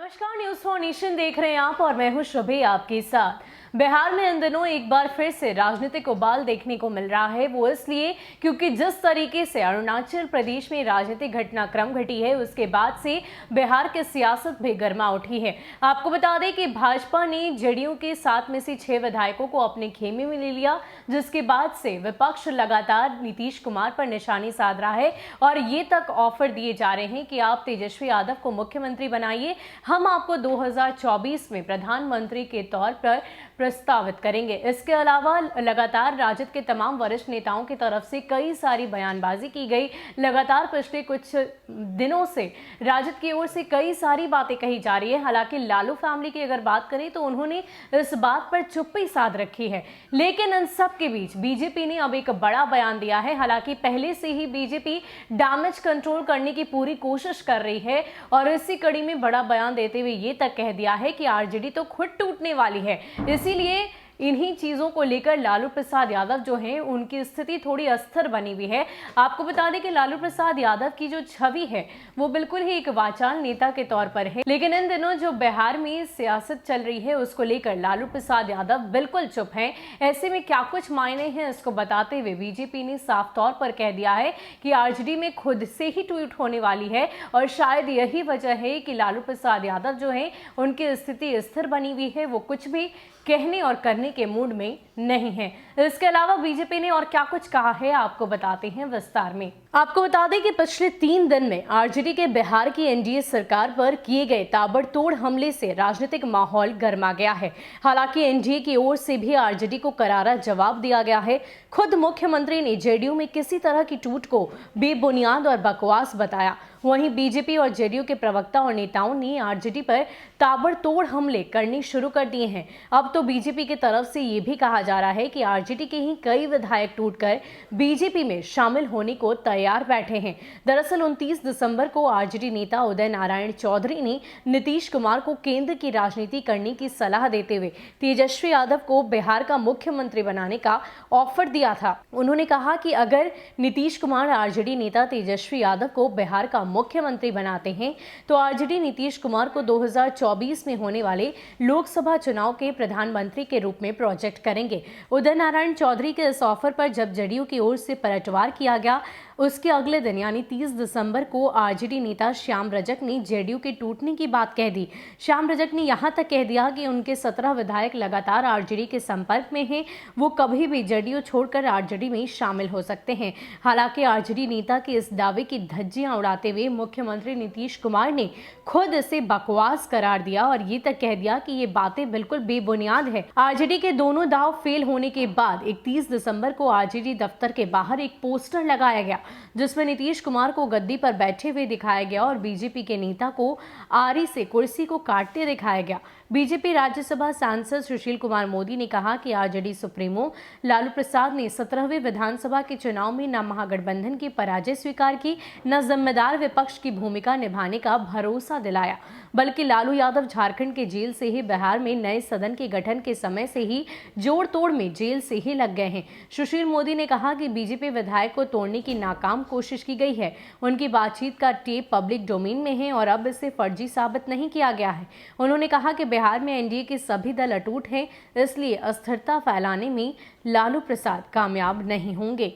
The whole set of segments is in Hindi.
नमस्कार, न्यूज फॉर नेशन देख रहे हैं आप और मैं हूं शुभी आपके साथ। बिहार में इन दिनों एक बार फिर से राजनीतिक उबाल देखने को मिल रहा है। वो इसलिए क्योंकि जिस तरीके से अरुणाचल प्रदेश में राजनीतिक घटनाक्रम घटी है, उसके बाद से बिहार की सियासत भी गर्मा उठी है। आपको बता दें कि भाजपा ने जेडीयू के 7 में से 6 विधायकों को अपने खेमे में ले लिया, जिसके बाद से विपक्ष लगातार नीतीश कुमार पर निशानी साध रहा है और ये तक ऑफर दिए जा रहे हैं कि आप तेजस्वी यादव को मुख्यमंत्री बनाइए, हम आपको 2024 में प्रधानमंत्री के तौर पर प्रस्तावित करेंगे। इसके अलावा लगातार राजद के तमाम वरिष्ठ नेताओं की तरफ से कई सारी बयानबाजी की गई। लगातार पिछले कुछ दिनों से राजद की ओर से कई सारी बातें कही जा रही है। हालांकि लालू फैमिली की अगर बात करें तो उन्होंने इस बात पर चुप्पी साध रखी है, लेकिन इन सब के बीच बीजेपी ने अब एक बड़ा बयान दिया है। हालांकि पहले से ही बीजेपी डैमेज कंट्रोल करने की पूरी कोशिश कर रही है और इसी कड़ी में बड़ा बयान देते हुए ये तक कह दिया है कि आरजेडी तो खुद टूटने वाली है। इसीलिए इन्हीं चीजों को लेकर लालू प्रसाद यादव जो हैं, उनकी स्थिति थोड़ी अस्थिर बनी हुई है। आपको बता दें कि लालू प्रसाद यादव की जो छवि है वो बिल्कुल ही एक वाचाल नेता के तौर पर है, लेकिन इन दिनों जो बिहार में सियासत चल रही है उसको लेकर लालू प्रसाद यादव बिल्कुल चुप हैं। ऐसे में क्या कुछ मायने हैं इसको बताते हुए बीजेपी ने साफ तौर पर कह दिया है कि आरजेडी में खुद से ही ट्वीट होने वाली है और शायद यही वजह है कि लालू प्रसाद यादव जो है उनकी स्थिति स्थिर बनी हुई है, वो कुछ भी कहने और करने के मूड में नहीं है। इसके अलावा बीजेपी ने और क्या कुछ कहा है आपको बताते हैं विस्तार में। आपको बता दें कि पिछले 3 दिन में आरजेडी के बिहार की एनडीए सरकार पर किए गए ताबड़तोड़ हमले से राजनीतिक माहौल गर्मा गया है। हालांकि एनडीए की ओर से भी आरजेडी को करारा जवाब दिया गया है। खुद मुख्यमंत्री ने जेडीयू में किसी तरह की टूट को बेबुनियाद और बकवास बताया। वहीं बीजेपी और जेडीयू के प्रवक्ता और नेताओं ने आरजेडी पर ताबड़तोड़ हमले करने शुरू कर दिए हैं। अब तो बीजेपी की तरफ से ये भी कहा जा रहा है कि आरजेडी के ही कई विधायक टूटकर बीजेपी में शामिल होने को तैयार बैठे हैं। दरअसल 29 दिसंबर को आरजेडी नेता उदय नारायण चौधरी ने नीतीश कुमार को केंद्र की राजनीति करने की सलाह देते हुए तेजस्वी यादव को बिहार का मुख्यमंत्री बनाने का ऑफर दिया था। उन्होंने कहा कि अगर नीतीश कुमार आरजेडी नेता तेजस्वी यादव को बिहार का मुख्यमंत्री बनाते हैं तो आरजेडी नीतीश कुमार को 2024 में होने वाले लोकसभा चुनाव के प्रधानमंत्री के रूप में प्रोजेक्ट करेंगे। उदय नारायण चौधरी के इस ऑफर पर जब जेडीयू की ओर से पलटवार किया गया, उसके अगले दिन यानी 30 दिसंबर को आरजेडी नेता श्याम रजक ने जेडीयू के टूटने की बात कह दी। श्याम रजक ने यहां तक कह दिया कि उनके 17 विधायक लगातार आरजेडी के संपर्क में हैं, वो कभी भी जेडीयू छोड़कर आरजेडी में शामिल हो सकते हैं। हालांकि आरजेडी नेता के इस दावे की धज्जियां उड़ाते हुए मुख्यमंत्री नीतीश कुमार ने खुद इसे बकवास करार दिया और ये तक कह दिया कि ये बातें बिल्कुल बेबुनियाद है। आरजेडी के दोनों दाव फेल होने के बाद 31 दिसंबर को आरजेडी दफ्तर के बाहर एक पोस्टर लगाया गया जिसमें नीतीश कुमार को गद्दी पर बैठे हुए दिखाया गया और बीजेपी के नेता को आरी से कुर्सी को काटते दिखाया गया। बीजेपी राज्यसभा सांसद सुशील कुमार मोदी ने कहा कि आरजेडी सुप्रीमो लालू प्रसाद ने 17वें विधानसभा के चुनाव में न महागठबंधन की पराजय स्वीकार की, न जिम्मेदार विपक्ष की भूमिका निभाने का भरोसा दिलाया, बल्कि लालू यादव झारखंड के जेल से ही बिहार में नए सदन के गठन के समय से ही जोड़ तोड़ में जेल से ही लग गए हैं। सुशील मोदी ने कहा कि बीजेपी विधायक को तोड़ने की नाकाम कोशिश की गई है। उनकी बातचीत का टेप पब्लिक डोमेन में है और अब इसे फर्जी साबित नहीं किया गया है। उन्होंने कहा कि बिहार में एनडीए के सभी दल अटूट हैं, इसलिए अस्थिरता फैलाने में लालू प्रसाद कामयाब नहीं होंगे।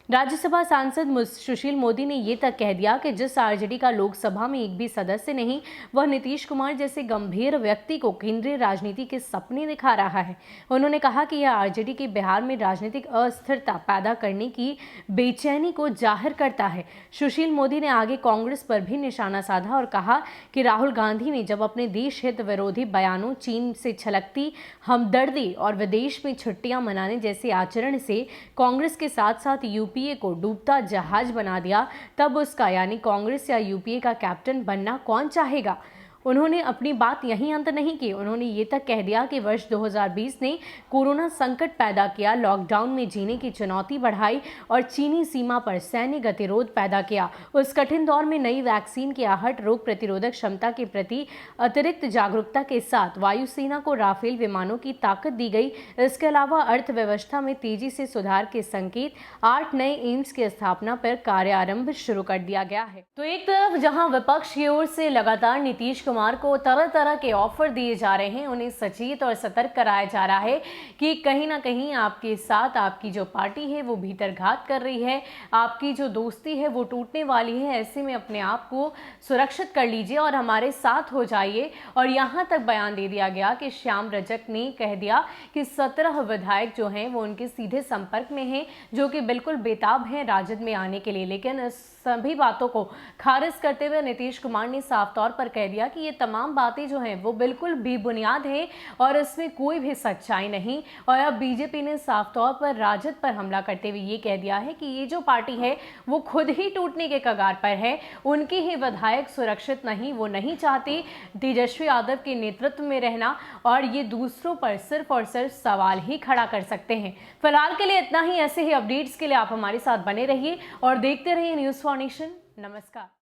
राज्यसभा सांसद सुशील मोदी ने ये तक कह दिया कि जिस आरजेडी का लोकसभा में एक भी सदस्य नहीं, वह नीतीश कुमार जैसे गंभीर व्यक्ति को केंद्रीय राजनीति के सपने दिखा रहा है। उन्होंने कहा कि यह आरजेडी के बिहार में राजनीतिक अस्थिरता पैदा करने की बेचैनी को जाहिर करता है। सुशील मोदी ने आगे कांग्रेस पर भी निशाना साधा और कहा कि राहुल गांधी ने जब अपने देश हित विरोधी बयानों, चीन से छलकती हमदर्दी और विदेश में छुट्टियां मनाने जैसे आचरण से कांग्रेस के साथ साथ यूपीए को डूबता जहाज बना दिया, तब उसका यानी कांग्रेस या यूपीए का कैप्टन बनना कौन चाहेगा। उन्होंने अपनी बात यहीं अंत नहीं की। उन्होंने ये तक कह दिया कि वर्ष 2020 ने कोरोना संकट पैदा किया, लॉकडाउन में जीने की चुनौती बढ़ाई और चीनी सीमा पर सैन्य गतिरोध पैदा किया। उस कठिन दौर में नई वैक्सीन की आहट, रोग प्रतिरोधक क्षमता के प्रति अतिरिक्त जागरूकता के साथ वायुसेना को राफेल विमानों की ताकत दी गई। इसके अलावा अर्थव्यवस्था में तेजी से सुधार के संकेत, 8 नए एम्स की स्थापना पर कार्यारंभ शुरू कर दिया गया है। तो एक तरफ जहां विपक्ष की ओर से लगातार नीतीश कुमार को तरह तरह के ऑफर दिए जा रहे हैं, उन्हें सचेत और सतर्क कराया जा रहा है कि कहीं ना कहीं आपके साथ आपकी जो पार्टी है वो भीतरघात कर रही है, आपकी जो दोस्ती है वो टूटने वाली है। ऐसे में अपने आप को सुरक्षित कर लीजिए और हमारे साथ हो जाइए। और यहाँ तक बयान दे दिया गया कि श्याम रजक ने कह दिया कि 17 विधायक जो हैं वो उनके सीधे संपर्क में हैं, जो कि बिल्कुल बेताब हैं राजद में आने के लिए। लेकिन इस सभी बातों को खारिज करते हुए नीतीश कुमार ने साफ तौर पर कह दिया कि ये तमाम बातें जो हैं वो बिल्कुल बेबुनियाद हैं और इसमें कोई भी सच्चाई नहीं। और अब बीजेपी ने साफ तौर पर राजद पर हमला करते हुए ये कह दिया है कि ये जो पार्टी है वो खुद ही टूटने के कगार पर है, उनकी ही विधायक सुरक्षित नहीं, वो नहीं चाहती तेजस्वी यादव के नेतृत्व में रहना और ये दूसरों पर सिर्फ और सिर्फ सवाल ही खड़ा कर सकते हैं। फिलहाल के लिए इतना ही। ऐसे ही अपडेट्स के लिए आप हमारे साथ बने रहिए और देखते रहिए न्यूज़ फॉर नेशन। नमस्कार।